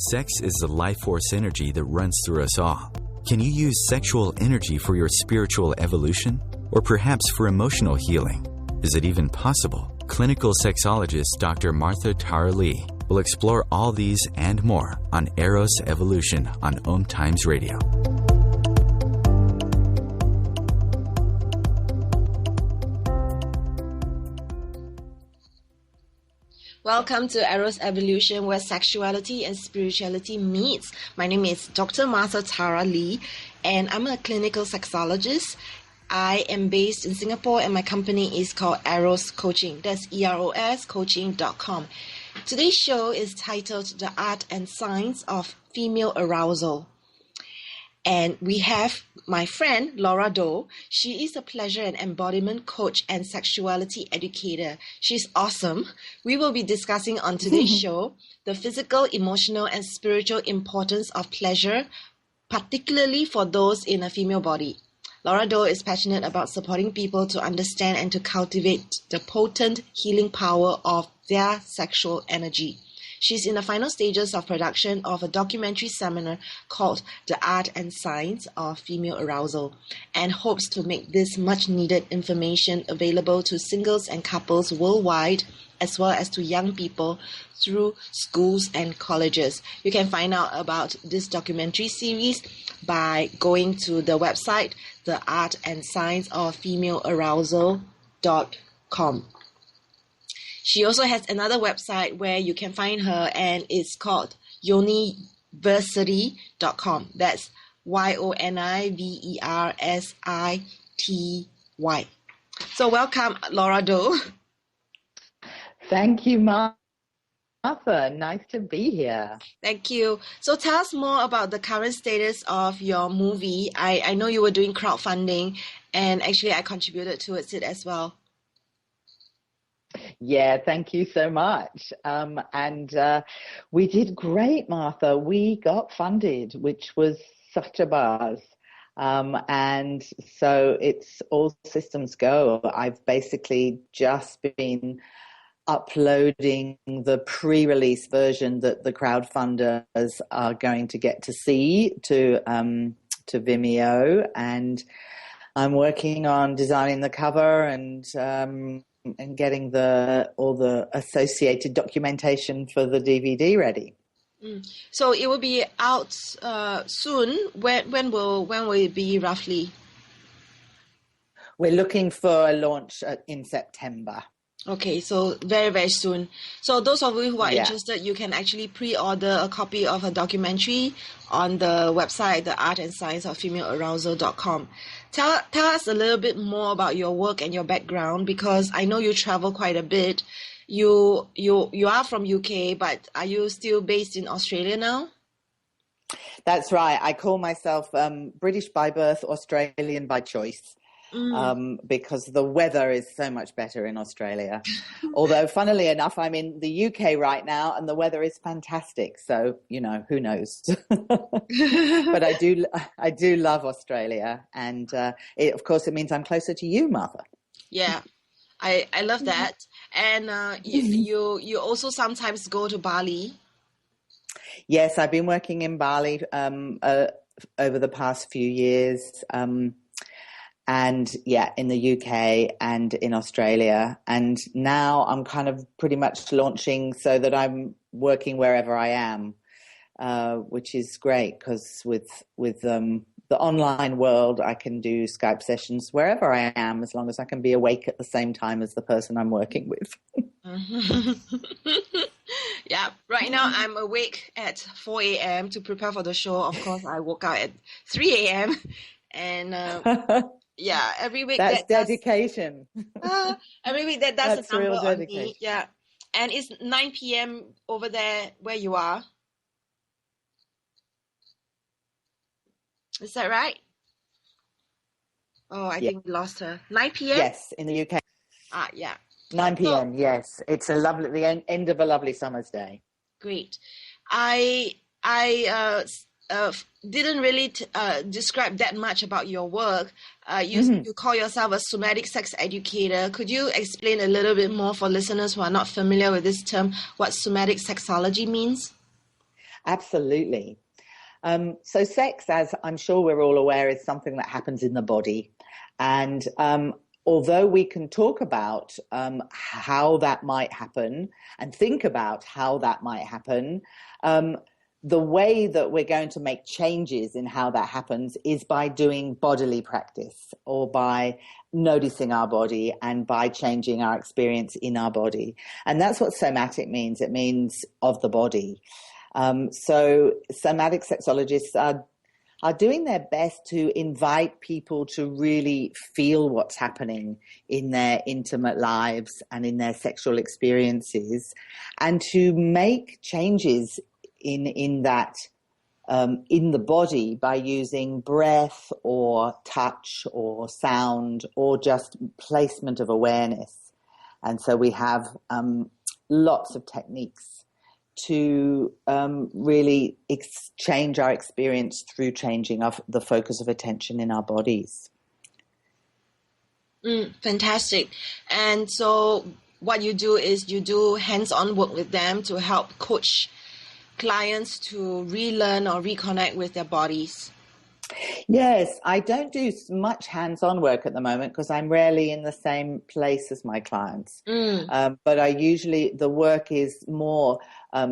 Sex is the life force energy that runs through us all. Can you use sexual energy for your spiritual evolution? Or perhaps for emotional healing? Is it even possible? Clinical sexologist Dr. Martha Tara Lee will explore all these and more on Eros Evolution on OMTimes Radio. Welcome to Eros Evolution, where sexuality and spirituality meets. My name is Dr. Martha Tara Lee, and I'm a clinical sexologist. I am based in Singapore, and my company is called Eros Coaching. That's EROS coaching.com. Today's show is titled The Art and Science of Female Arousal. And we have my friend, Laura-Doe. She is a pleasure and embodiment coach and sexuality educator. She's awesome. We will be discussing on today's show the physical, emotional, and spiritual importance of pleasure, particularly for those in a female body. Laura-Doe is passionate about supporting people to understand and to cultivate the potent healing power of their sexual energy. She's in the final stages of production of a documentary seminar called The Art and Science of Female Arousal, and hopes to make this much-needed information available to singles and couples worldwide, as well as to young people through schools and colleges. You can find out about this documentary series by going to the website, The Art and Science of Female Arousal.com. She also has another website where you can find her, and it's called yoniversity.com. That's YONIVERSITY. So welcome, Laura-Doe. Thank you, Martha. Nice to be here. Thank you. So tell us more about the current status of your movie. I know you were doing crowdfunding, and actually I contributed towards it as well. Yeah, thank you so much. And we did great, Martha. We got funded, which was such a buzz. And so it's all systems go. I've basically just been uploading the pre-release version that the crowdfunders are going to get to see to Vimeo, and I'm working on designing the cover and getting all the associated documentation for the DVD ready. So it will be out soon. When will it be roughly? We're looking for a launch in September. Okay, so very, very soon. So those of you who are interested, you can actually pre-order a copy of a documentary on the website, the Art and Science of Female Arousal.com. Tell us a little bit more about your work and your background, because I know you travel quite a bit. You are from UK, but are you still based in Australia now? That's right. I call myself British by birth, Australian by choice. Because the weather is so much better in Australia. Although, funnily enough, I'm in the UK right now and the weather is fantastic. So, who knows? But I do love Australia. And of course, it means I'm closer to you, Martha. Yeah, I love that. And you also sometimes go to Bali. Yes, I've been working in Bali over the past few years. And in the UK and in Australia. And now I'm kind of pretty much launching so that I'm working wherever I am, which is great because with the online world, I can do Skype sessions wherever I am, as long as I can be awake at the same time as the person I'm working with. Yeah, right now I'm awake at 4 a.m. to prepare for the show. Of course, I woke out at 3 a.m. and... yeah, every week that's dedication. Every week that does that's a number real on dedication. me. Yeah, and it's 9 p.m. over there where you are. Is that right? Oh, I think we lost her. 9 p.m. Yes, in the UK. Yeah. 9 p.m. Yes, it's the end of a lovely summer's day. Great. I didn't really describe that much about your work. You call yourself a somatic sex educator. Could you explain a little bit more for listeners who are not familiar with this term, what somatic sexology means? Absolutely. So sex, as I'm sure we're all aware, is something that happens in the body. And although we can talk about how that might happen and think about how that might happen, the way that we're going to make changes in how that happens is by doing bodily practice, or by noticing our body and by changing our experience in our body. And that's what somatic means. It means of the body. So somatic sexologists are doing their best to invite people to really feel what's happening in their intimate lives and in their sexual experiences, and to make changes in that in the body by using breath or touch or sound or just placement of awareness. And so we have lots of techniques to really change our experience through changing the focus of attention in our bodies. Fantastic. And so what you do is you do hands-on work with them to help coach clients to relearn or reconnect with their bodies. Yes, I don't do much hands-on work at the moment because I'm rarely in the same place as my clients. But the work is more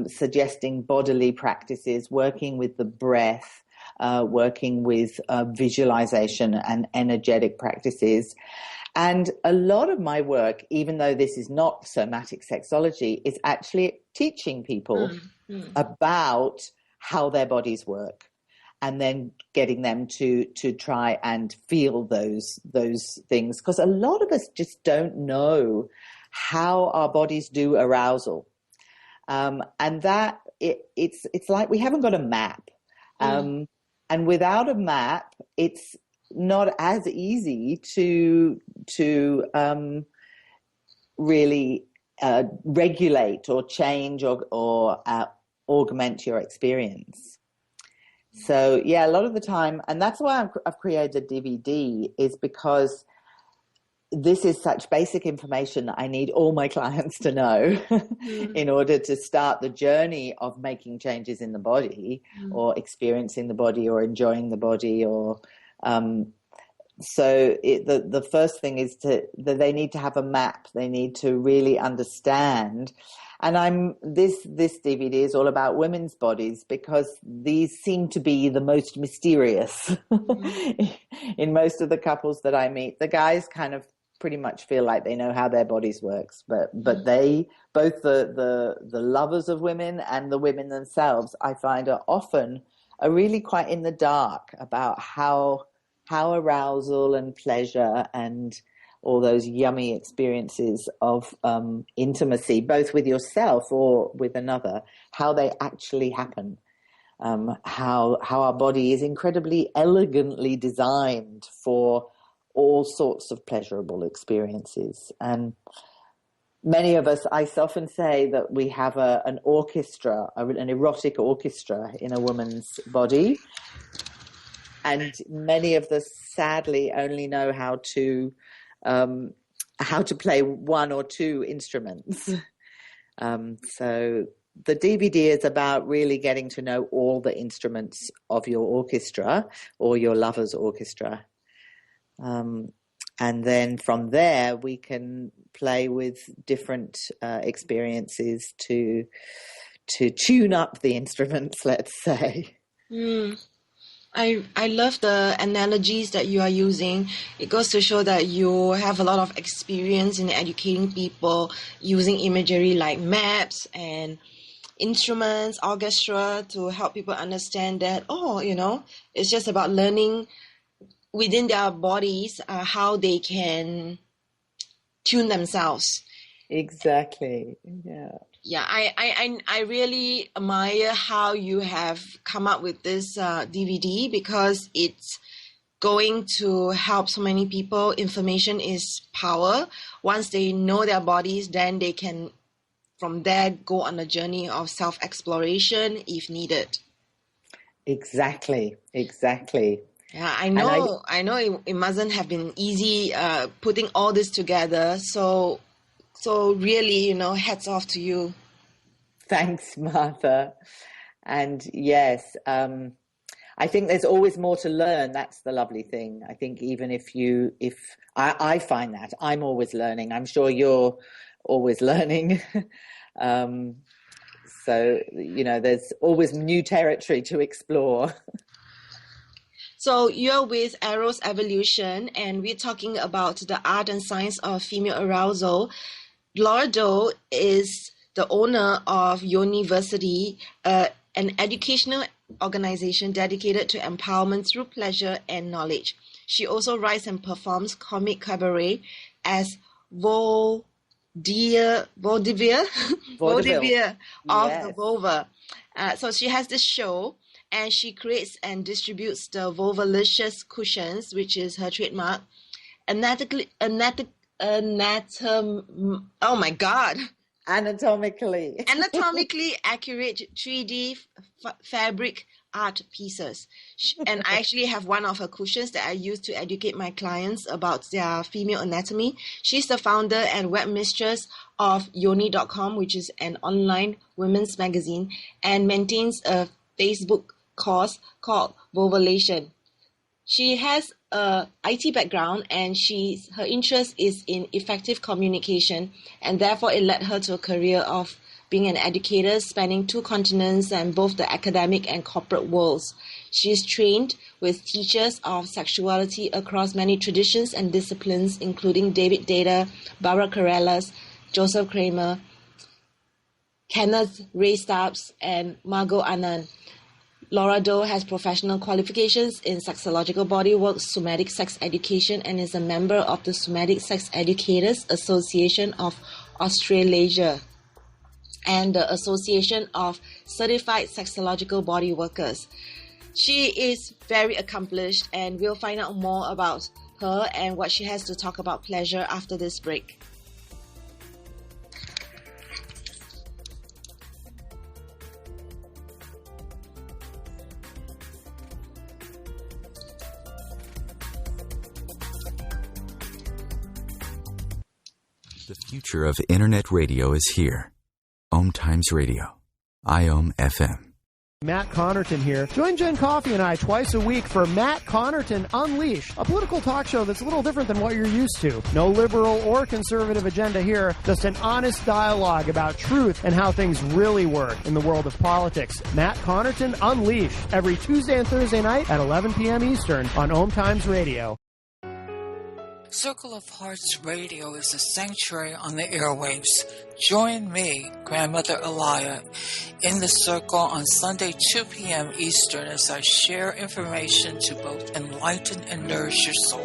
suggesting bodily practices, working with the breath, working with visualization and energetic practices. And a lot of my work, even though this is not somatic sexology, is actually teaching people about how their bodies work, and then getting them to try and feel those things. Because a lot of us just don't know how our bodies do arousal. And that it's like we haven't got a map. And without a map, it's not as easy to really regulate or change or augment your experience. So yeah, a lot of the time, and that's why I've created DVD, is because this is such basic information that I need all my clients to know in order to start the journey of making changes in the body or experiencing the body or enjoying the body. Or so the first thing is that they need to have a map. They need to really understand. And this DVD is all about women's bodies, because these seem to be the most mysterious in most of the couples that I meet. The guys kind of pretty much feel like they know how their bodies works, but they, both the lovers of women and the women themselves, I find are really quite in the dark about how arousal and pleasure and all those yummy experiences of intimacy, both with yourself or with another, how they actually happen. How our body is incredibly elegantly designed for all sorts of pleasurable experiences. And many of us, I often say that we have an orchestra, an erotic orchestra in a woman's body. And many of us sadly only know how to play one or two instruments. So the DVD is about really getting to know all the instruments of your orchestra or your lover's orchestra. And then from there, we can play with different experiences to tune up the instruments, let's say. I love the analogies that you are using. It goes to show that you have a lot of experience in educating people using imagery like maps and instruments, orchestra, to help people understand that, it's just about learning within their bodies how they can tune themselves. Exactly. Yeah, I really admire how you have come up with this DVD, because it's going to help so many people. Information is power. Once they know their bodies, then they can from there go on a journey of self-exploration if needed. Exactly. Yeah, I know it mustn't have been easy putting all this together. So really, hats off to you. Thanks, Martha. And yes, I think there's always more to learn. That's the lovely thing. I think even if I find that I'm always learning. I'm sure you're always learning. So, there's always new territory to explore. So you're with Eros Evolution, and we're talking about the art and science of female arousal. Laura-Doe is the owner of University, an educational organization dedicated to empowerment through pleasure and knowledge. She also writes and performs comic cabaret as Vaudeville of Yes. the vulva. So she has this show, and she creates and distributes the Vulvalicious cushions, which is her trademark. Anatomically accurate 3D fabric art pieces. And I actually have one of her cushions that I use to educate my clients about their female anatomy. She's the founder and web mistress of yoni.com, which is an online women's magazine, and maintains a Facebook course called Vulvalation. She has a IT background, and her interest is in effective communication, and therefore it led her to a career of being an educator spanning 2 continents and both the academic and corporate worlds. She is trained with teachers of sexuality across many traditions and disciplines, including David Deida, Barbara Carellas, Joseph Kramer, Kenneth Stubbs, and Margot Anand. Laura-Doe has professional qualifications in Sexological Bodywork, Somatic sex education, and is a member of the Somatic Sex Educators Association of Australasia and the Association of Certified Sexological Bodyworkers. She is very accomplished, and we'll find out more about her and what she has to talk about pleasure after this break. The future of internet radio is here. OMTimes Radio. IOM FM. Matt Connerton here. Join Jen Coffey and I twice a week for Matt Connerton Unleashed, a political talk show that's a little different than what you're used to. No liberal or conservative agenda here, just an honest dialogue about truth and how things really work in the world of politics. Matt Connerton Unleashed, every Tuesday and Thursday night at 11 p.m. Eastern on OMTimes Radio. Circle of Hearts Radio is a sanctuary on the airwaves. Join me, Grandmother Elia, in the circle on Sunday 2 p.m. Eastern as I share information to both enlighten and nourish your soul.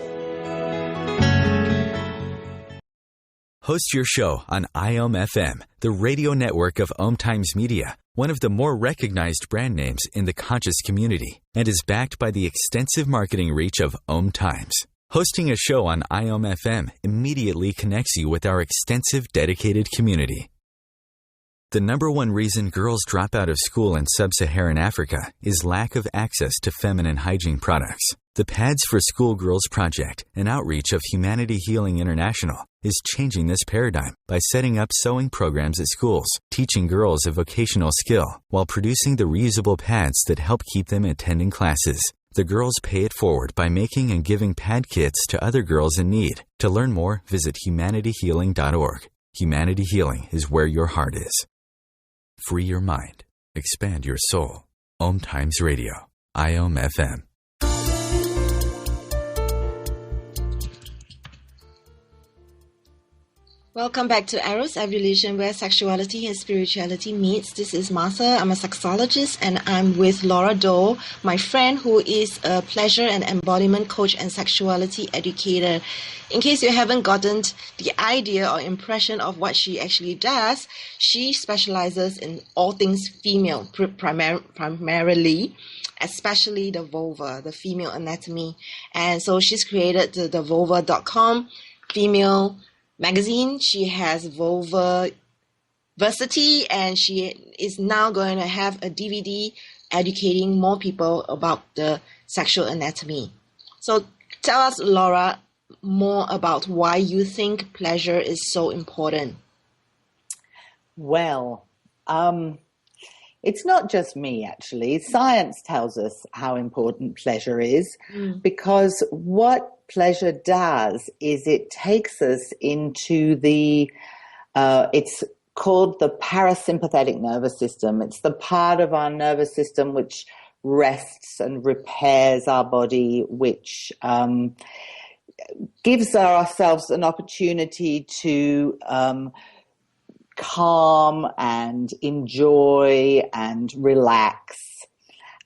Host your show on IOM FM, the radio network of OMTimes Media, one of the more recognized brand names in the conscious community, and is backed by the extensive marketing reach of OMTimes. Hosting a show on IOM FM immediately connects you with our extensive dedicated community. The number one reason girls drop out of school in sub-Saharan Africa is lack of access to feminine hygiene products. The Pads for Schoolgirls Project, an outreach of Humanity Healing International, is changing this paradigm by setting up sewing programs at schools, teaching girls a vocational skill, while producing the reusable pads that help keep them attending classes. The girls pay it forward by making and giving pad kits to other girls in need. To learn more, visit humanityhealing.org. Humanity Healing is where your heart is. Free your mind. Expand your soul. OMTimes Radio. IOM FM. Welcome back to Eros Evolution, where sexuality and spirituality meets. This is Martha. I'm a sexologist, and I'm with Laura-Doe, my friend, who is a pleasure and embodiment coach and sexuality educator. In case you haven't gotten the idea or impression of what she actually does, she specializes in all things female, primarily, especially the vulva, the female anatomy. And so she's created the vulva.com female magazine. She has Vulvaversity, and she is now going to have a DVD educating more people about the sexual anatomy. So tell us, Laura, more about why you think pleasure is so important. Well, it's not just me, actually. Science tells us how important pleasure is, because what pleasure does is it takes us into it's called the parasympathetic nervous system. It's the part of our nervous system which rests and repairs our body, which gives ourselves an opportunity to calm and enjoy and relax.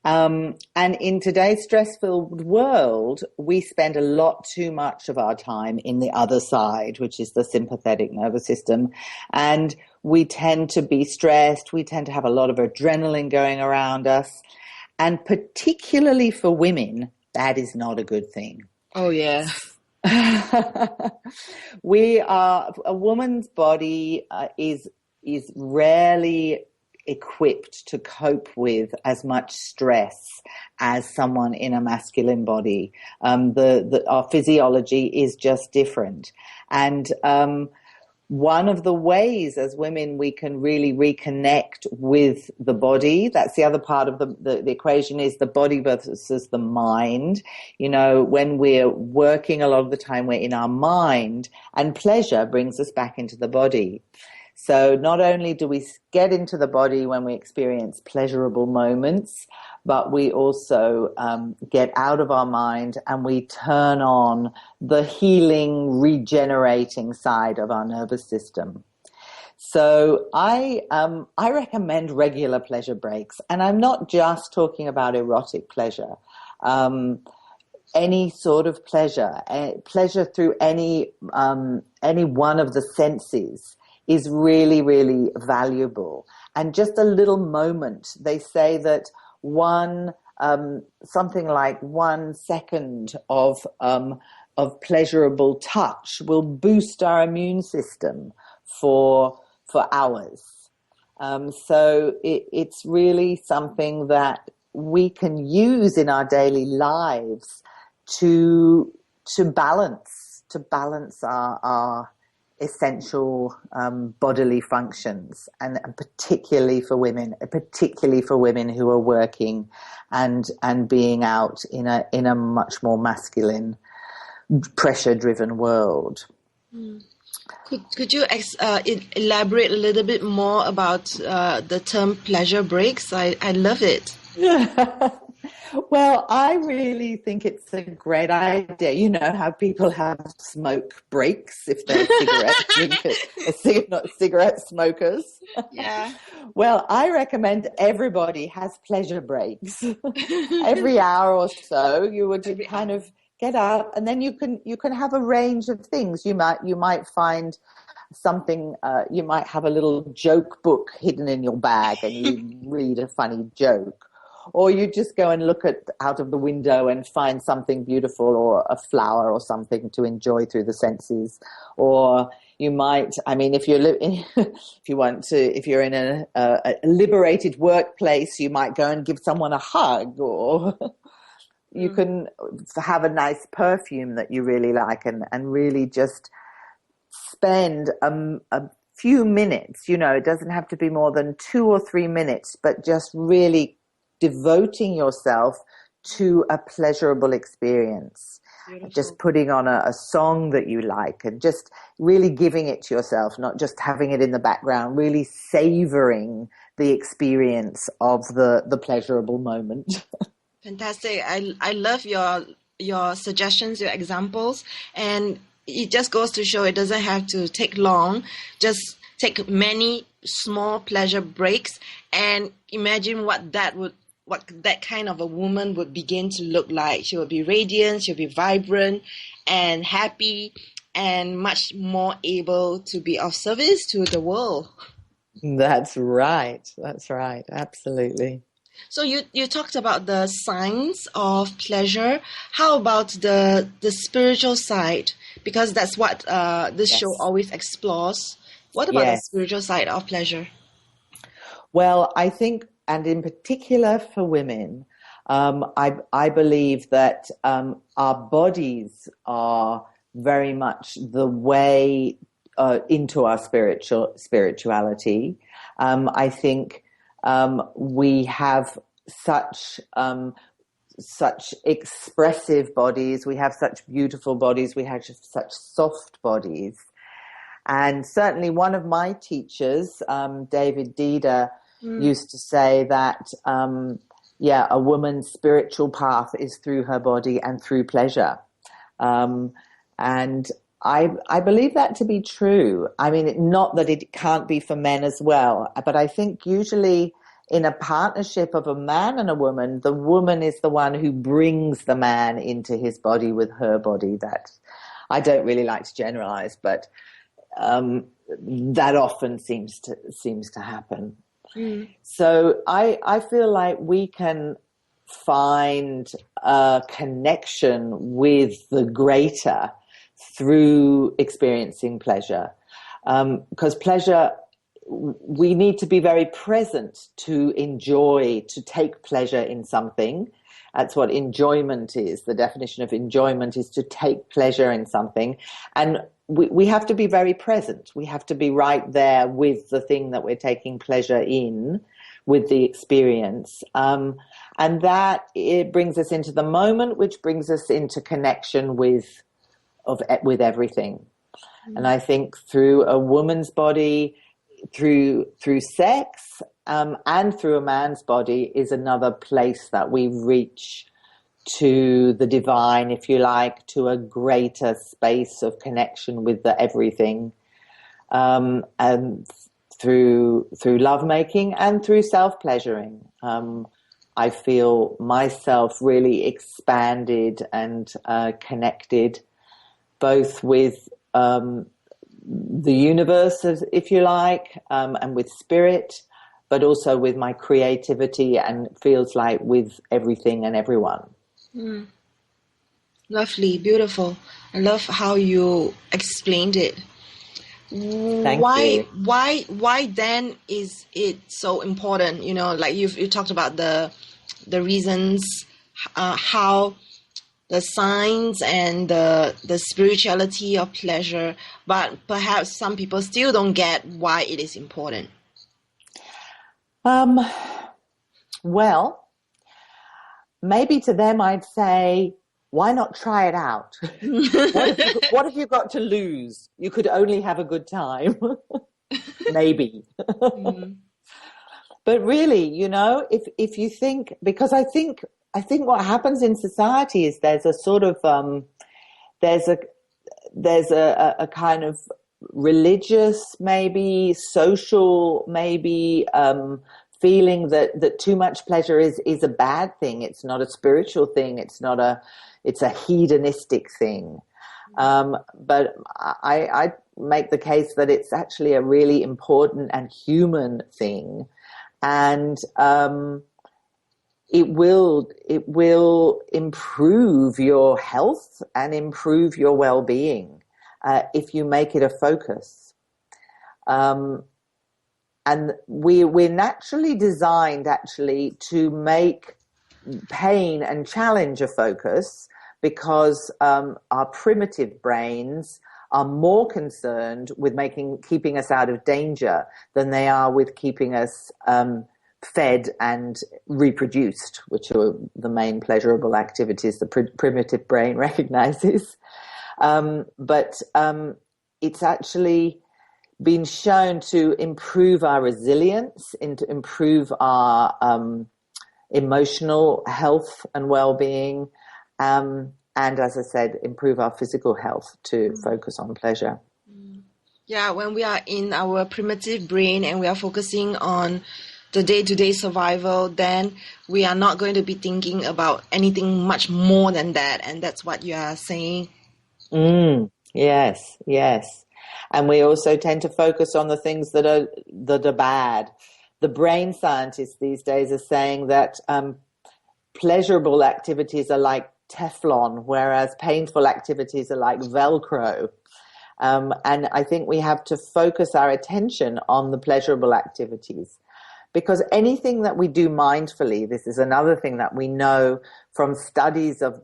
And in today's stress-filled world, we spend a lot too much of our time in the other side, which is the sympathetic nervous system. And we tend to be stressed. We tend to have a lot of adrenaline going around us. And particularly for women, that is not a good thing. Oh, yeah. A woman's body is rarely equipped to cope with as much stress as someone in a masculine body. Our physiology is just different. And one of the ways as women we can really reconnect with the body, that's the other part of the equation, is the body versus the mind. You know, when we're working, a lot of the time we're in our mind, and pleasure brings us back into the body. So not only do we get into the body when we experience pleasurable moments, but we also get out of our mind and we turn on the healing, regenerating side of our nervous system. So I recommend regular pleasure breaks, and I'm not just talking about erotic pleasure. Any sort of pleasure, pleasure through any one of the senses is really, really valuable. And just a little moment, they say that something like 1 second of pleasurable touch will boost our immune system for hours. So it's really something that we can use in our daily lives to balance our essential bodily functions, and particularly for women who are working and being out in a much more masculine, pressure-driven world. Could you elaborate a little bit more about the term pleasure breaks? I love it. Well, I really think it's a great idea. You know how people have smoke breaks if they're cigarette smokers. Yeah. Well, I recommend everybody has pleasure breaks. Every hour or so, you would kind of get up, and then you can have a range of things. You might find something. You might have a little joke book hidden in your bag, and you read a funny joke. Or you just go and look out of the window and find something beautiful, or a flower or something to enjoy through the senses. Or you might, if you're in a liberated workplace, you might go and give someone a hug, or you can have a nice perfume that you really like, and really just spend a few minutes. You know, it doesn't have to be more than 2 or 3 minutes, but just really devoting yourself to a pleasurable experience. Beautiful. Just putting on a song that you like, and just really giving it to yourself, not just having it in the background, really savoring the experience of the pleasurable moment. Fantastic. I love your suggestions, your examples, and it just goes to show it doesn't have to take long. Just take many small pleasure breaks and imagine what that kind of a woman would begin to look like. She will be radiant, she'll be vibrant and happy, and much more able to be of service to the world. That's right. Absolutely. So you talked about the science of pleasure. How about the spiritual side? Because that's what this show always explores. What about the spiritual side of pleasure? Well, I think, and in particular for women, I believe that our bodies are very much the way into our spirituality. I think We have such expressive bodies. We have such beautiful bodies. We have such soft bodies. And certainly one of my teachers, David Deida, used to say that, a woman's spiritual path is through her body and through pleasure. And I believe that to be true. I mean, not that it can't be for men as well, but I think usually in a partnership of a man and a woman, the woman is the one who brings the man into his body with her body. That I don't really like to generalize, but that often seems to happen. So I feel like we can find a connection with the greater through experiencing pleasure, because pleasure, we need to be very present to enjoy, to take pleasure in something. That's what enjoyment is. The definition of enjoyment is to take pleasure in something. And we have to be very present. We have to be right there with the thing that we're taking pleasure in, with the experience. And that, it brings us into the moment, which brings us into connection with everything. And I think through a woman's body, through sex, and through a man's body is another place that we reach to the divine, if you like, to a greater space of connection with the everything, and through lovemaking and through self-pleasuring. I feel myself really expanded and connected, both with the universe, if you like, and with spirit, but also with my creativity, and it feels like with everything and everyone. Lovely, beautiful. I love how you explained it. Thank you. Why then is it so important? You know, like you talked about the reasons, how the science and the spirituality of pleasure, but perhaps some people still don't get why it is important. Well, maybe to them I'd say, why not try it out? What have you got to lose? You could only have a good time. Maybe. But really, you know, if you think, because I think what happens in society is there's a sort of there's a kind of religious, maybe social, maybe feeling that too much pleasure is a bad thing. It's not a spiritual thing. It's a hedonistic thing. But I make the case that it's actually a really important and human thing, and it will improve your health and improve your well-being if you make it a focus. And we're naturally designed actually to make pain and challenge a focus, because our primitive brains are more concerned with keeping us out of danger than they are with keeping us fed and reproduced, which are the main pleasurable activities the primitive brain recognizes. But it's actually been shown to improve our resilience, and to improve our emotional health and well-being, and as I said, improve our physical health to focus on pleasure. Yeah, when we are in our primitive brain and we are focusing on the day-to-day survival, then we are not going to be thinking about anything much more than that, and that's what you are saying. Yes. And we also tend to focus on the things that are bad. The brain scientists these days are saying that pleasurable activities are like Teflon, whereas painful activities are like Velcro. And I think we have to focus our attention on the pleasurable activities, because anything that we do mindfully, this is another thing that we know from studies of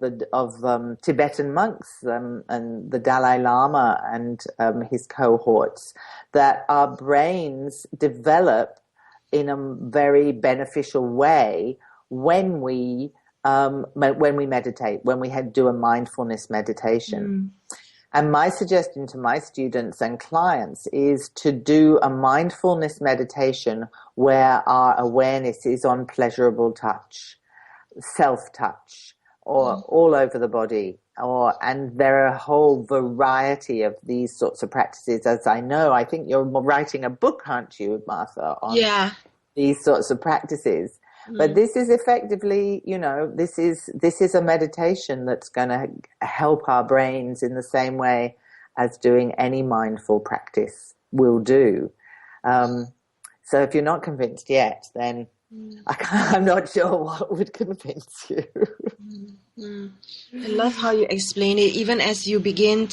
Tibetan monks and the Dalai Lama and his cohorts, that our brains develop in a very beneficial way when we meditate, when we do a mindfulness meditation. And my suggestion to my students and clients is to do a mindfulness meditation where our awareness is on pleasurable touch, self-touch, or all over the body. And there are a whole variety of these sorts of practices. As I know, I think you're writing a book, aren't you, Martha, on these sorts of practices. But this is effectively, this is a meditation that's going to help our brains in the same way as doing any mindful practice will do. So if you're not convinced yet, then I'm not sure what would convince you. I love how you explain it, even as you begin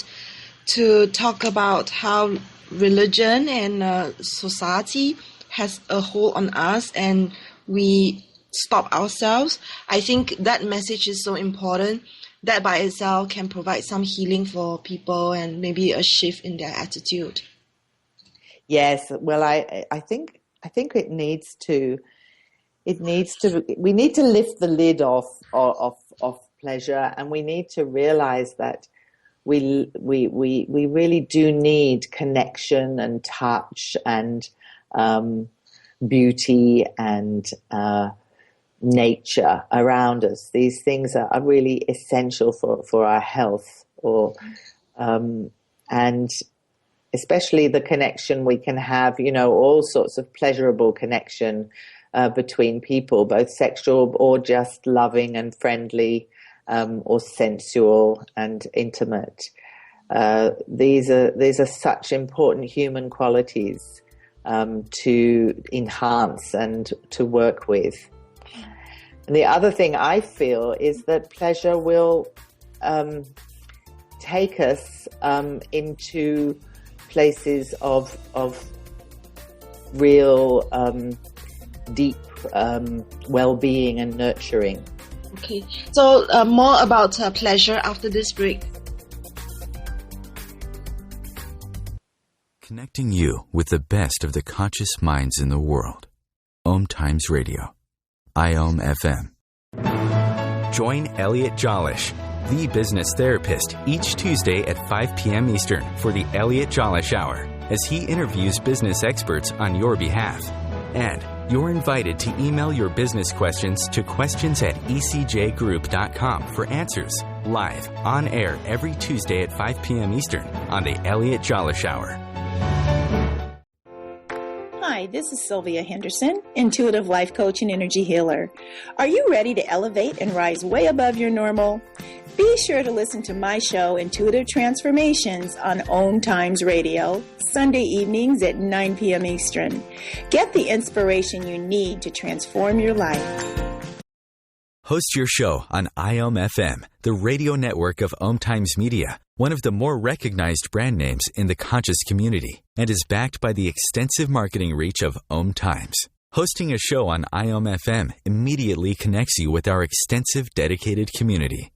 to talk about how religion and society has a hold on us and we stop ourselves. I think that message is so important. That by itself can provide some healing for people and maybe a shift in their attitude. Yes, well, I think it needs to. We need to lift the lid off pleasure, and we need to realize that we really do need connection and touch and beauty and nature around us. These things are really essential for our health, and especially the connection we can have, all sorts of pleasurable connection between people, both sexual or just loving and friendly, or sensual and intimate. These are such important human qualities to enhance and to work with. And the other thing I feel is that pleasure will take us into places of real deep well-being and nurturing. Okay, so more about pleasure after this break. Connecting you with the best of the conscious minds in the world. OMTimes Radio. IOM FM. Join Elliot Jollish, the business therapist, each Tuesday at 5 p.m. Eastern for the Elliot Jollish Hour, as he interviews business experts on your behalf. And you're invited to email your business questions to questions@ecjgroup.com for answers, live, on air every Tuesday at 5 p.m. Eastern on the Elliot Jollish Hour. Hi, this is Sylvia Henderson, intuitive life coach and energy healer. Are you ready to elevate and rise way above your normal? Be sure to listen to my show, Intuitive Transformations, on OMTimes Radio, Sunday evenings at 9 p.m. Eastern. Get the inspiration you need to transform your life. Host your show on IOM FM, the radio network of OMTimes Media, one of the more recognized brand names in the conscious community, and is backed by the extensive marketing reach of OMTimes. Hosting a show on IOM FM immediately connects you with our extensive dedicated community.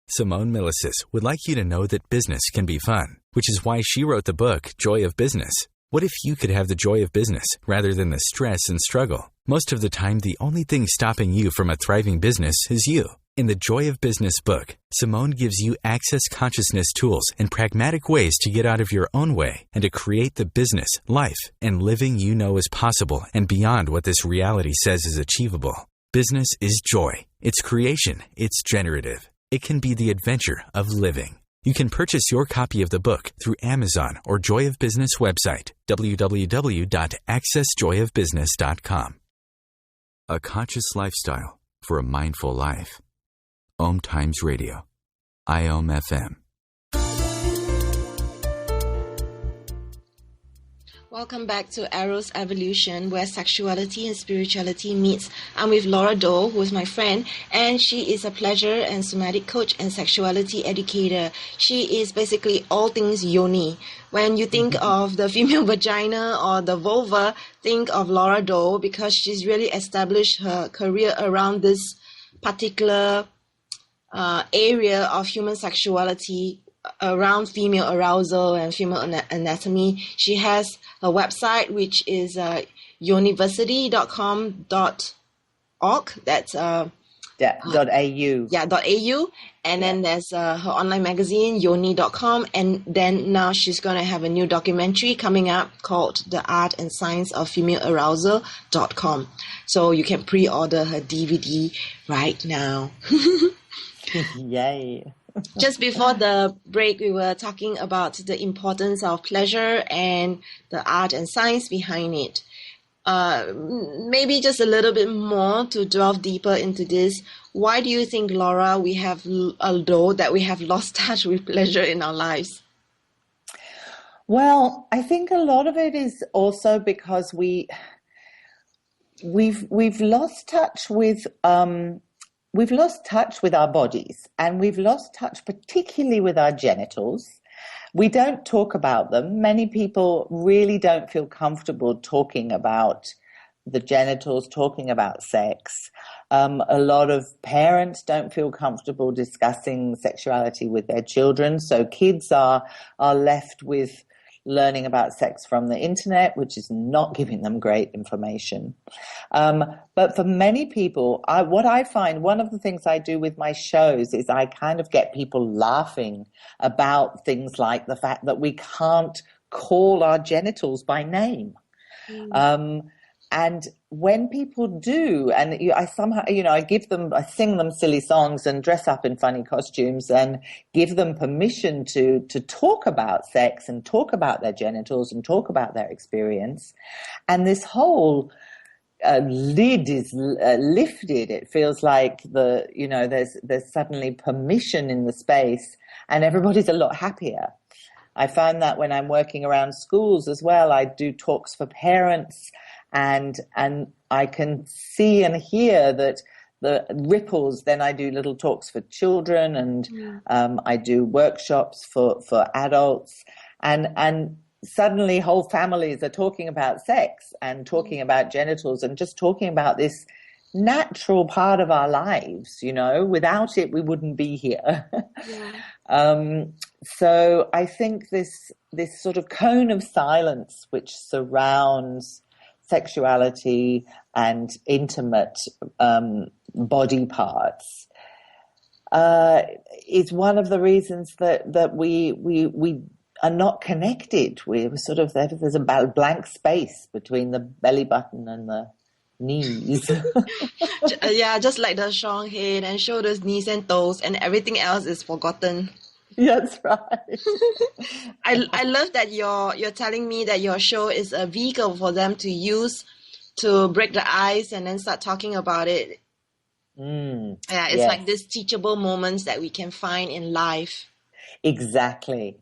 Simone Milicis would like you to know that business can be fun, which is why she wrote the book, Joy of Business. What if you could have the joy of business rather than the stress and struggle? Most of the time, the only thing stopping you from a thriving business is you. In the Joy of Business book, Simone gives you access consciousness tools and pragmatic ways to get out of your own way and to create the business, life, and living you know is possible and beyond what this reality says is achievable. Business is joy. It's creation. It's generative. It can be the adventure of living. You can purchase your copy of the book through Amazon or Joy of Business website, www.accessjoyofbusiness.com. A conscious lifestyle for a mindful life. OMTimes Radio. IOM FM. Welcome back to Arousal Evolution, where sexuality and spirituality meets. I'm with Laura-Doe, who is my friend, and she is a pleasure and somatic coach and sexuality educator. She is basically all things yoni. When you think of the female vagina or the vulva, think of Laura-Doe, because she's really established her career around this particular area of human sexuality, around female arousal and female anatomy. She has a website which is university.com.org. That's .au. yeah, .au. And then there's her online magazine, yoni.com. And then now she's going to have a new documentary coming up called The Art and Science of Female Arousal.com. So you can pre-order her DVD right now. Yay. Just before the break, we were talking about the importance of pleasure and the art and science behind it. Maybe just a little bit more to delve deeper into this. Why do you think, Laura, we have lost touch with pleasure in our lives? Well, I think a lot of it is also because we've lost touch with our bodies, and we've lost touch particularly with our genitals. We don't talk about them. Many people really don't feel comfortable talking about the genitals, talking about sex. A lot of parents don't feel comfortable discussing sexuality with their children. So kids are left with learning about sex from the internet, which is not giving them great information. But for many people, what I find, one of the things I do with my shows is I kind of get people laughing about things like the fact that we can't call our genitals by name. And when people do, and I somehow, I sing them silly songs and dress up in funny costumes and give them permission to talk about sex and talk about their genitals and talk about their experience. And this whole lid is lifted. It feels like there's suddenly permission in the space, and everybody's a lot happier. I find that when I'm working around schools as well, I do talks for parents. And I can see and hear that the ripples. Then I do little talks for children, and I do workshops for adults, and suddenly whole families are talking about sex and talking about genitals and just talking about this natural part of our lives. Without it, we wouldn't be here. So I think this sort of cone of silence which surrounds sexuality and intimate body parts is one of the reasons that we are not connected. We're sort of there's a blank space between the belly button and the knees. Yeah, just like the strong head and shoulders, knees and toes, and everything else is forgotten. That's right. I love that you're telling me that your show is a vehicle for them to use to break the ice and then start talking about it. It's like these teachable moments that we can find in life. Exactly.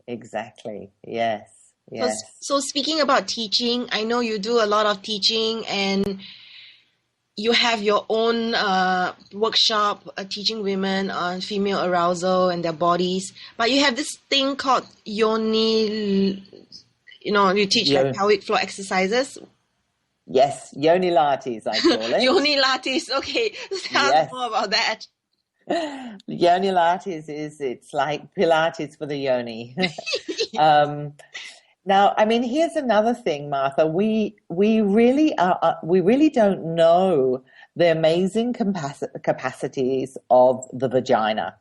Yes. So speaking about teaching, I know you do a lot of teaching, and you have your own workshop teaching women on female arousal and their bodies. But you have this thing called yoni, you teach like pelvic floor exercises. Yes, yoni lattes, I call it. Yoni lattes, okay. Tell us more about that. Yoni lattes it's like Pilates for the yoni. Now, I mean, here's another thing, Martha. We really don't know the amazing capacities of the vagina.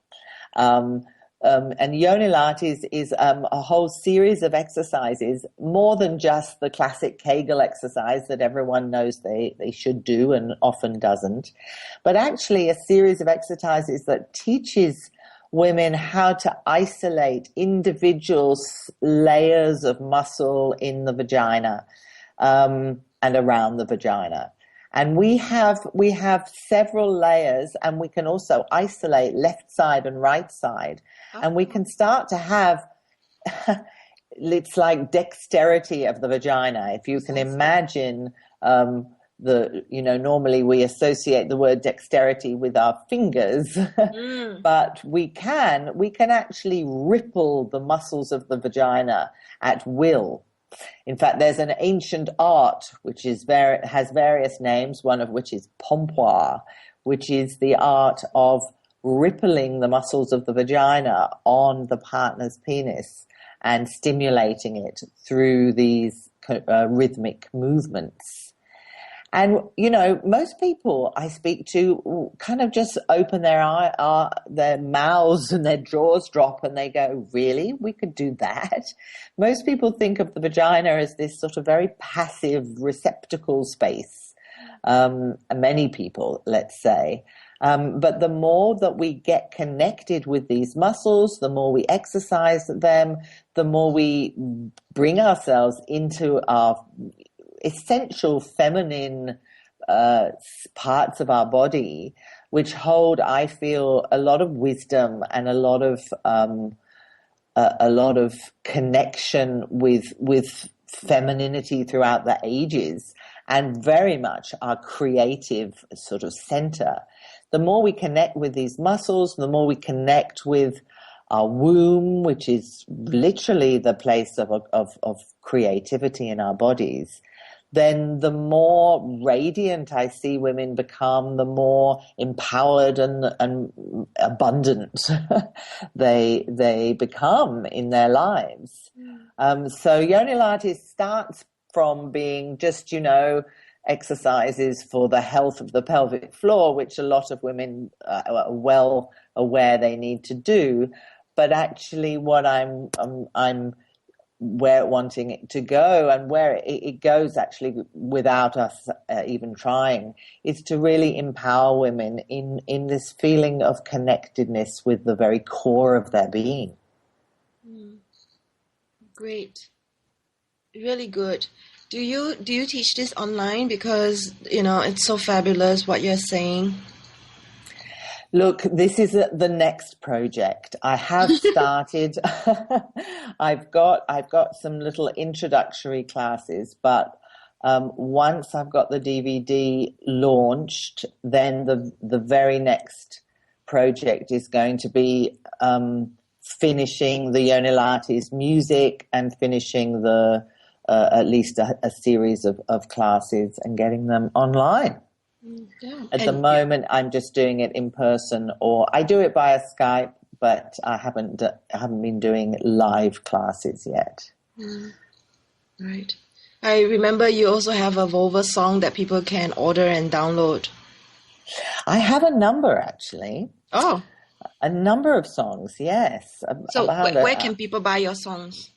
And yoni lattes is a whole series of exercises, more than just the classic Kegel exercise that everyone knows they should do and often doesn't, but actually a series of exercises that teaches women how to isolate individual layers of muscle in the vagina and around the vagina. And we have several layers, and we can also isolate left side and right side. And we can start to have, it's like dexterity of the vagina. If you can imagine normally we associate the word dexterity with our fingers, but we can actually ripple the muscles of the vagina at will. In fact, there's an ancient art which has various names, one of which is pompoir, which is the art of rippling the muscles of the vagina on the partner's penis and stimulating it through these rhythmic movements. And, most people I speak to kind of just open their mouths and their jaws drop and they go, really? We could do that? Most people think of the vagina as this sort of very passive receptacle space. Many people, let's say. But the more that we get connected with these muscles, the more we exercise them, the more we bring ourselves into our essential feminine parts of our body, which hold, I feel, a lot of wisdom and a lot of connection with femininity throughout the ages, and very much our creative sort of center. The more we connect with these muscles, the more we connect with our womb, which is literally the place of creativity in our bodies, then the more radiant I see women become, the more empowered and abundant they become in their lives. So Yoni Latte starts from being just, exercises for the health of the pelvic floor, which a lot of women are well aware they need to do. But actually what I'm wanting it to go, and where it goes actually without us even trying, is to really empower women in this feeling of connectedness with the very core of their being. Great. Really good. Do you teach this online? Because, it's so fabulous what you're saying. Look, this is the next project. I have started. I've got some little introductory classes, but once I've got the DVD launched, then the very next project is going to be finishing the Yoni Latte's music and finishing at least a series of classes and getting them online. Yeah. At the moment, I'm just doing it in person, or I do it via Skype, but I haven't been doing live classes yet. Right. I remember you also have a vulva song that people can order and download. I have a number, actually. Oh. A number of songs, yes. So where can people buy your songs?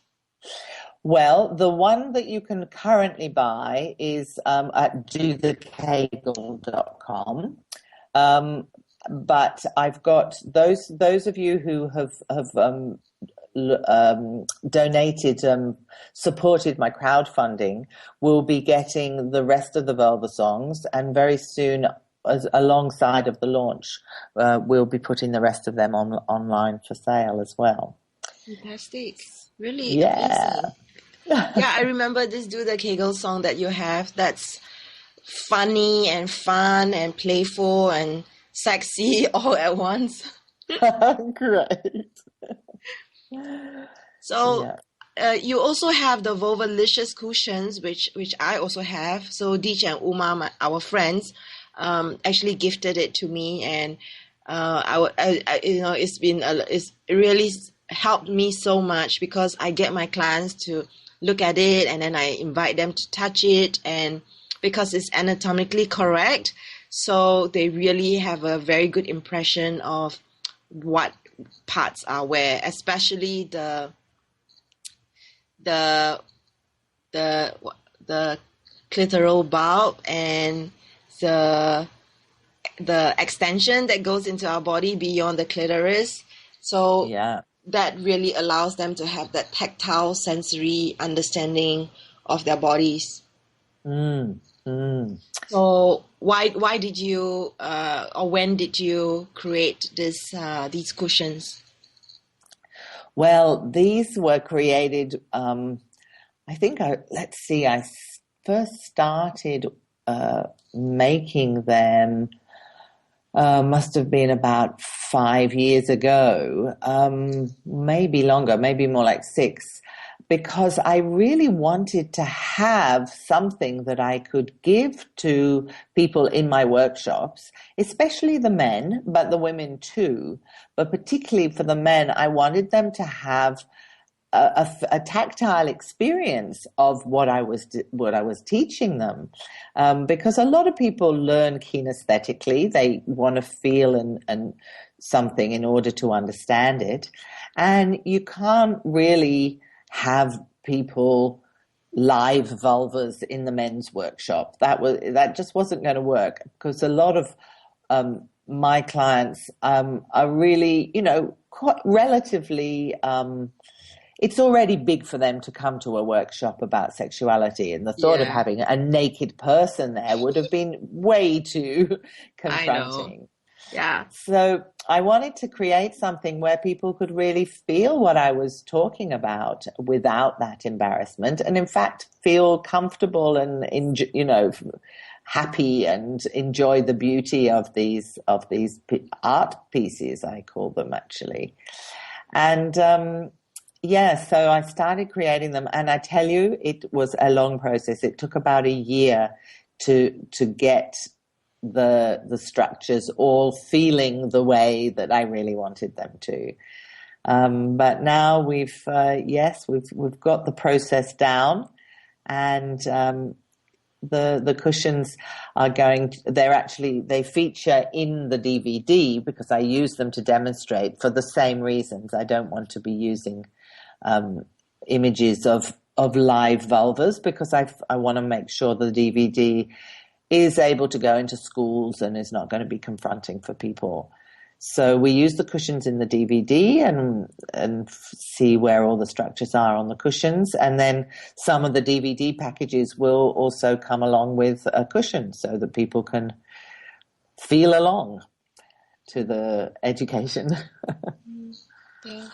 Well, the one that you can currently buy is at dothekegel.com. But I've got those of you who have donated, supported my crowdfunding, will be getting the rest of the vulva songs, and very soon, alongside of the launch, we'll be putting the rest of them online for sale as well. Fantastic. Really amazing. Yeah, I remember this Do the Kegel song that you have. That's funny and fun and playful and sexy all at once. Great. So you also have the Vulvalicious cushions, which I also have. So Deej and Uma, our friends, actually gifted it to me, and it's really helped me so much, because I get my clients to look at it and then I invite them to touch it, and because it's anatomically correct, so they really have a very good impression of what parts are where, especially the clitoral bulb and the extension that goes into our body beyond the clitoris. So that really allows them to have that tactile sensory understanding of their bodies. So why did you or when did you create these cushions? Well, these were created, I first started making them must have been about 5 years ago, maybe longer, maybe more like 6, because I really wanted to have something that I could give to people in my workshops, especially the men, but the women too. But particularly for the men, I wanted them to have a tactile experience of what I was teaching them, because a lot of people learn kinesthetically. They want to feel and something in order to understand it, and you can't really have people live vulvas in the men's workshop. That just wasn't going to work, because a lot of my clients are really, quite relatively. It's already big for them to come to a workshop about sexuality, and the thought of having a naked person there would have been way too confronting. Yeah. So I wanted to create something where people could really feel what I was talking about without that embarrassment, and in fact feel comfortable and happy and enjoy the beauty of these art pieces, I call them, actually. And so I started creating them, and I tell you, it was a long process. It took about a year to get the structures all feeling the way that I really wanted them to. But now we've got the process down, and the cushions they feature in the DVD because I use them to demonstrate for the same reasons. I don't want to be using images of live vulvas, because I want to make sure the DVD is able to go into schools and is not going to be confronting for people. So we use the cushions in the DVD and see where all the structures are on the cushions. And then some of the DVD packages will also come along with a cushion so that people can feel along to the education. Yeah.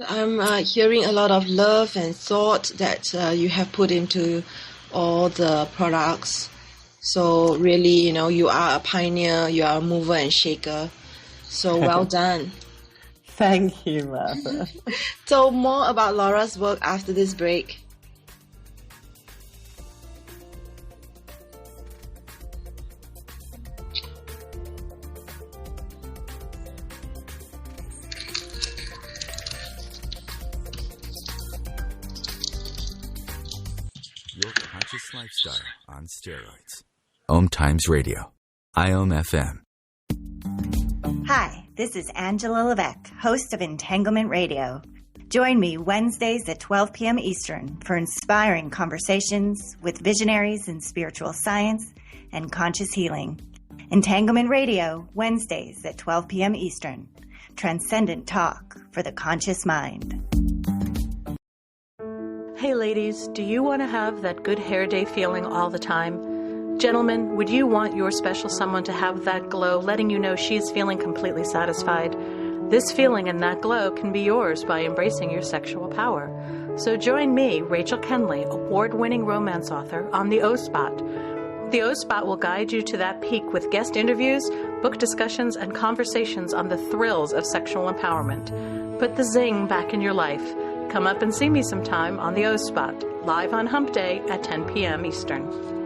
I'm hearing a lot of love and thought that you have put into all the products. So really, you are a pioneer, you are a mover and shaker. So well done. Thank you, Martha. So more about Laura's work after this break. Your conscious lifestyle on steroids. OMTimes Radio. IOM-FM. Hi, this is Angela Levesque, host of Entanglement Radio. Join me Wednesdays at 12 p.m. Eastern for inspiring conversations with visionaries in spiritual science and conscious healing. Entanglement Radio, Wednesdays at 12 p.m. Eastern. Transcendent talk for the conscious mind. Hey ladies, do you want to have that good hair day feeling all the time? Gentlemen, would you want your special someone to have that glow, letting you know she's feeling completely satisfied? This feeling and that glow can be yours by embracing your sexual power. So join me, Rachel Kenley, award-winning romance author, on the O-Spot. The O-Spot will guide you to that peak with guest interviews, book discussions, and conversations on the thrills of sexual empowerment. Put the zing back in your life. Come up and see me sometime on the O-Spot, live on Hump Day at 10 p.m. Eastern.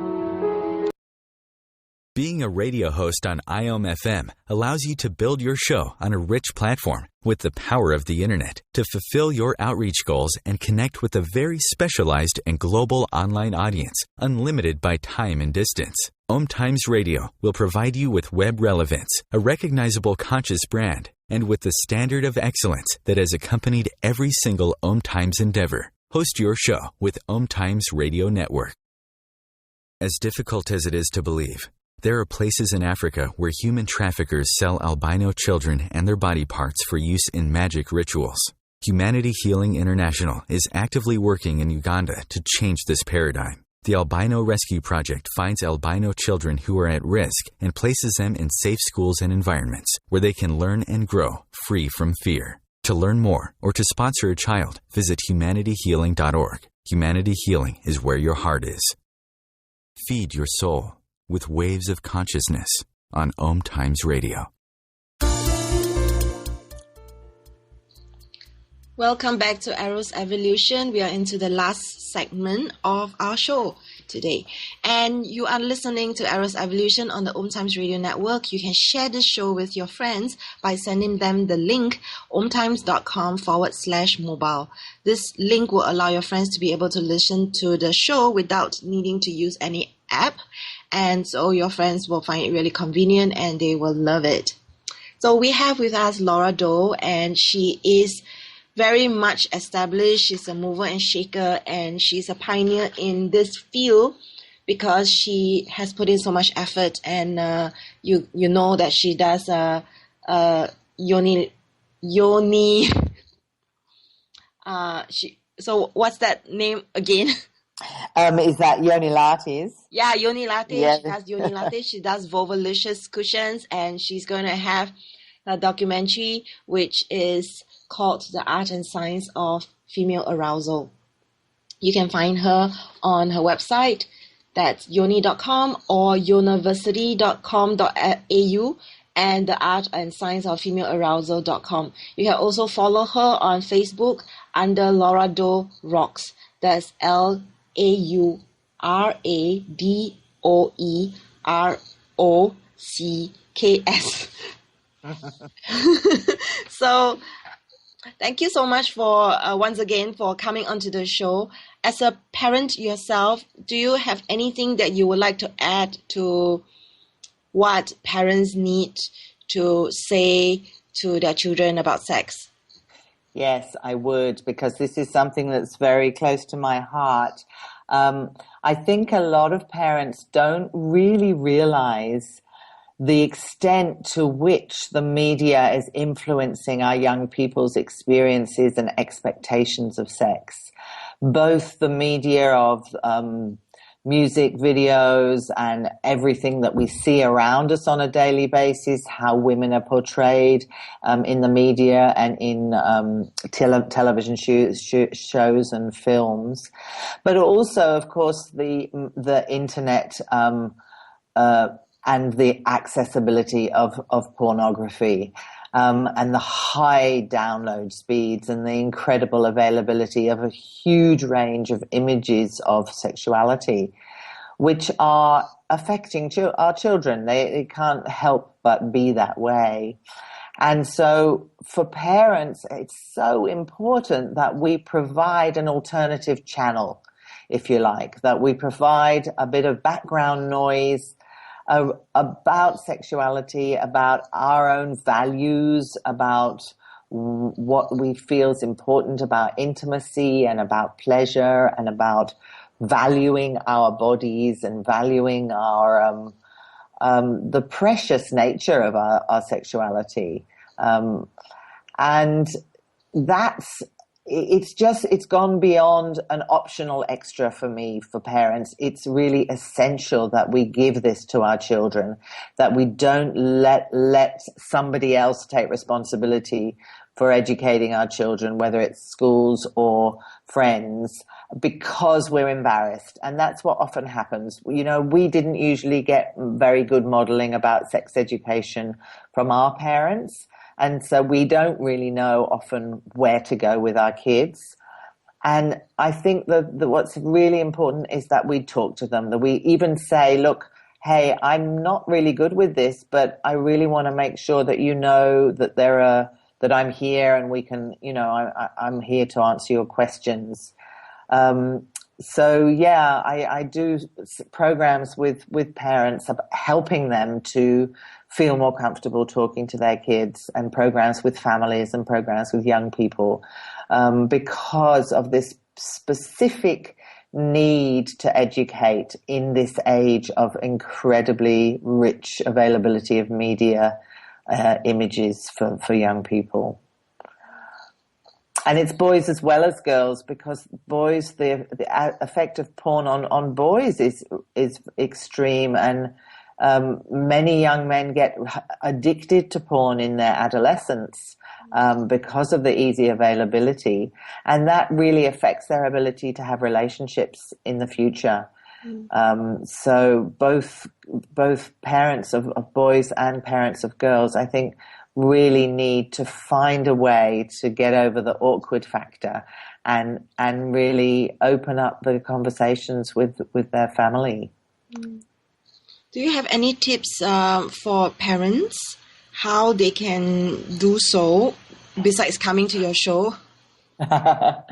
Being a radio host on IOM-FM allows you to build your show on a rich platform with the power of the internet to fulfill your outreach goals and connect with a very specialized and global online audience, unlimited by time and distance. OMTimes Radio will provide you with web relevance, a recognizable conscious brand, and with the standard of excellence that has accompanied every single OMTimes endeavor. Host your show with OMTimes Radio Network. As difficult as it is to believe, there are places in Africa where human traffickers sell albino children and their body parts for use in magic rituals. Humanity Healing International is actively working in Uganda to change this paradigm. The Albino Rescue Project finds albino children who are at risk and places them in safe schools and environments where they can learn and grow free from fear. To learn more or to sponsor a child, visit humanityhealing.org. Humanity Healing is where your heart is. Feed your soul with waves of consciousness on OMTimes Radio. Welcome back to Eros Evolution. We are into the last segment of our show. today. And you are listening to Arousal Evolution on the OMTimes Radio Network. You can share this show with your friends by sending them the link omtimes.com/mobile. This link will allow your friends to be able to listen to the show without needing to use any app. And so your friends will find it really convenient and they will love it. So we have with us Laura-Doe, and she is very much established. She's a mover and shaker, and she's a pioneer in this field because she has put in so much effort. And you know that she does yoni. So what's that name again? Is that Yoni Lattes? Yeah, Yoni Latte. Yeah. She does Yoni Latte. She does Vovalicious cushions, and she's going to have a documentary which is called The Art and Science of Female Arousal. You can find her on her website. That's yoni.com or university.com.au and the art and science of female arousal.com. You can also follow her on Facebook under Laura-Doe Rocks. That's LAURADOEROCKS. So thank you so much for once again for coming onto the show. As a parent yourself, do you have anything that you would like to add to what parents need to say to their children about sex? Yes, I would, because this is something that's very close to my heart. I think a lot of parents don't really realize the extent to which the media is influencing our young people's experiences and expectations of sex. Both the media of music videos and everything that we see around us on a daily basis, how women are portrayed in the media and in television shows and films, but also, of course, the internet and the accessibility of pornography. And the high download speeds and the incredible availability of a huge range of images of sexuality, which are affecting our children. They can't help but be that way. And so for parents, it's so important that we provide an alternative channel, if you like, that we provide a bit of background noise about sexuality, about our own values, about what we feel is important about intimacy and about pleasure and about valuing our bodies and valuing our the precious nature of our sexuality. And it's gone beyond an optional extra for me, for parents. It's really essential that we give this to our children, that we don't let somebody else take responsibility for educating our children, whether it's schools or friends, because we're embarrassed. And that's what often happens. You know, we didn't usually get very good modeling about sex education from our parents. And so we don't really know often where to go with our kids. And I think that what's really important is that we talk to them, that we even say, look, hey, I'm not really good with this, but I really want to make sure that you know that that I'm here and we can, you know, I'm here to answer your questions. So yeah, I do programs with parents, helping them to feel more comfortable talking to their kids, and programs with families and programs with young people, because of this specific need to educate in this age of incredibly rich availability of media images for young people. And it's boys as well as girls, because boys, the effect of porn on boys is extreme, and many young men get addicted to porn in their adolescence because of the easy availability, and that really affects their ability to have relationships in the future. So both parents of boys and parents of girls, I think, really need to find a way to get over the awkward factor and really open up the conversations with their family. Do you have any tips for parents how they can do so besides coming to your show? I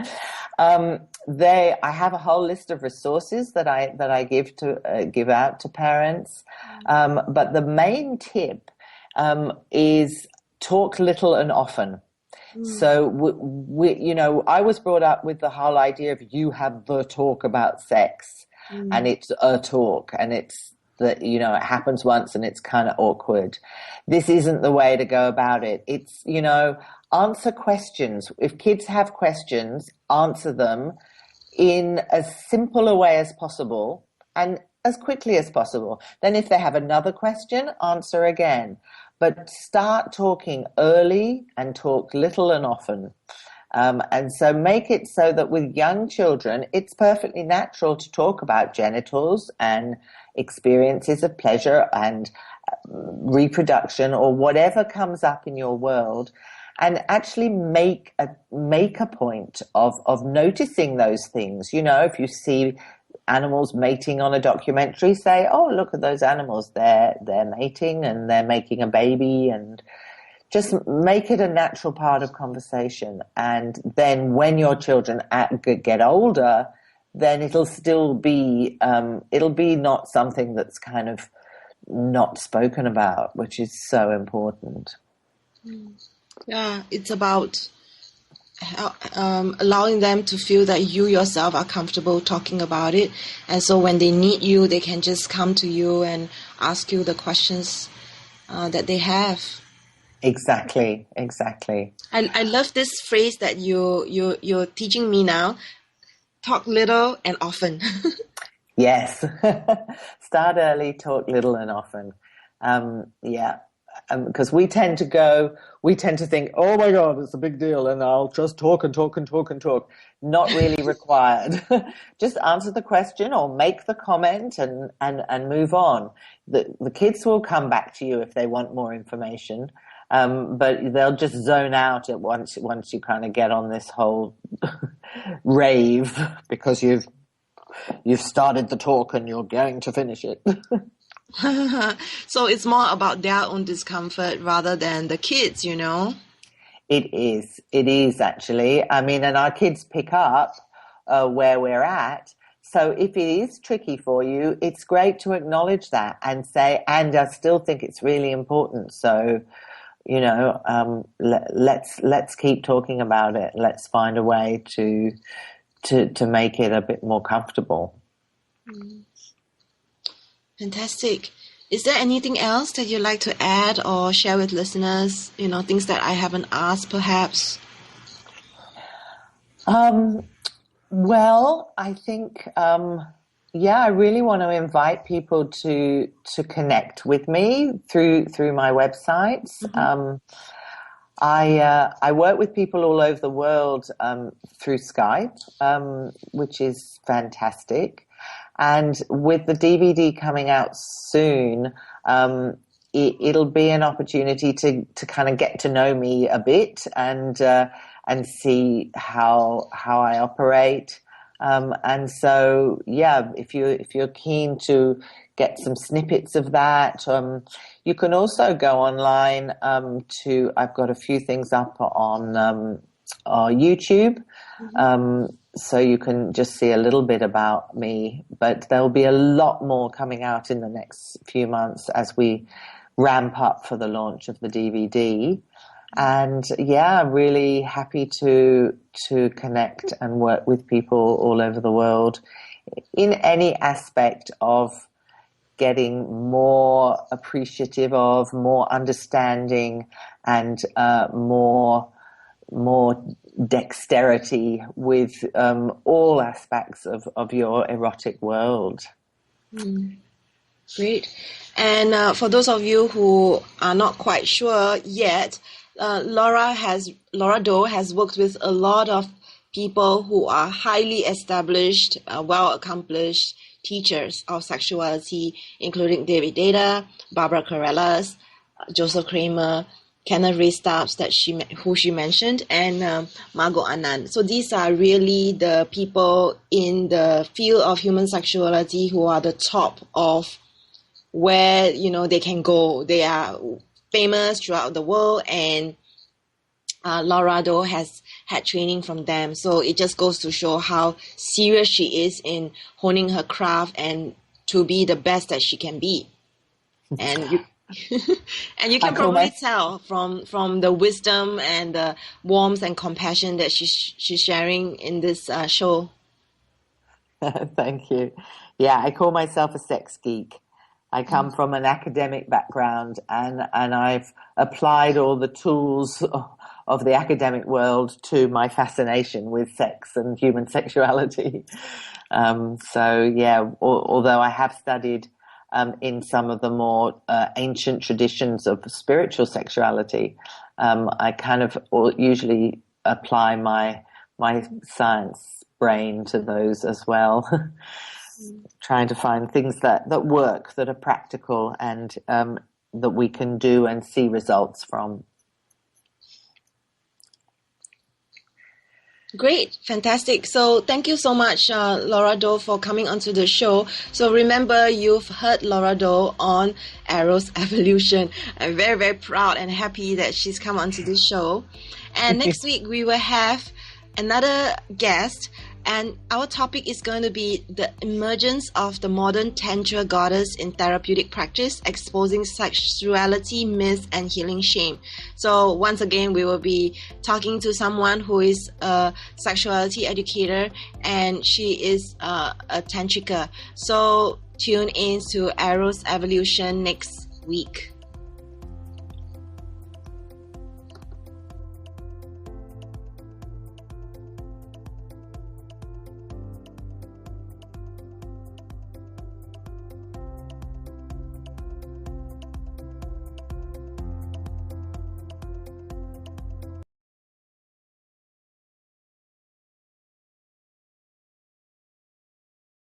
have a whole list of resources that I give out to parents, but the main tip is talk little and often. So we, I was brought up with the whole idea of you have the talk about sex, and it's a talk, and it's that, it happens once and it's kind of awkward. This isn't the way to go about it. It's, answer questions. If kids have questions, answer them in as simple a way as possible and as quickly as possible. Then if they have another question, answer again. But start talking early and talk little and often. And so make it so that with young children, it's perfectly natural to talk about genitals and experiences of pleasure and reproduction or whatever comes up in your world, and actually make a point of noticing those things. If you see animals mating on a documentary, say, oh, look at those animals, they're mating and they're making a baby, and just make it a natural part of conversation. And then when your children get older, then it'll still be not something that's kind of not spoken about, which is so important. Yeah, it's about allowing them to feel that you yourself are comfortable talking about it. And so when they need you, they can just come to you and ask you the questions that they have. Exactly. I love this phrase that you're teaching me now. Talk little and often. Yes. Start early, talk little and often. Because we tend to think, oh my God, it's a big deal, and I'll just talk and talk and talk and talk. Not really required. Just answer the question or make the comment and move on. The kids will come back to you if they want more information. But they'll just zone out at once you kind of get on this whole rave, because you've started the talk and you're going to finish it. So it's more about their own discomfort rather than the kids, It is actually. I mean, and our kids pick up where we're at. So if it is tricky for you, it's great to acknowledge that and say, and I still think it's really important. So, let's keep talking about it. Let's find a way to make it a bit more comfortable. Fantastic. Is there anything else that you'd like to add or share with listeners? Things that I haven't asked, perhaps? Well, I think, I really want to invite people to connect with me through my websites. Mm-hmm. I work with people all over the world through Skype, which is fantastic. And with the DVD coming out soon, it'll be an opportunity to kind of get to know me a bit and see how I operate. And so, if you're keen to get some snippets of that, you can also go online I've got a few things up on YouTube. So you can just see a little bit about me, but there'll be a lot more coming out in the next few months as we ramp up for the launch of the DVD. And I'm really happy to connect and work with people all over the world in any aspect of getting more appreciative of, more understanding, and more dexterity with all aspects of your erotic world. Great. And for those of you who are not quite sure yet, Laura-Doe has worked with a lot of people who are highly established, well-accomplished teachers of sexuality, including David Deida, Carellas, Joseph Kramer, Kenneth Stubbs who she mentioned, and Margot Anand. So these are really the people in the field of human sexuality who are the top of where, they can go. They are famous throughout the world, and Laura-Doe has had training from them. So it just goes to show how serious she is in honing her craft and to be the best that she can be. And you can probably tell from the wisdom and the warmth and compassion that she's sharing in this show. Thank you. Yeah, I call myself a sex geek. I come from an academic background, and I've applied all the tools of the academic world to my fascination with sex and human sexuality. Although I have studied in some of the more ancient traditions of spiritual sexuality, I kind of usually apply my science brain to those as well, trying to find things that work, that are practical, and that we can do and see results from. Great, fantastic. So thank you so much, Laura-Doe, for coming onto the show. So remember, you've heard Laura-Doe on Eros Evolution. I'm very, very proud and happy that she's come onto this show. And next week we will have another guest, and our topic is going to be the emergence of the modern Tantra goddess in therapeutic practice, exposing sexuality, myths, and healing shame. So once again, we will be talking to someone who is a sexuality educator, and she is a tantrika. So tune in to Eros Evolution next week.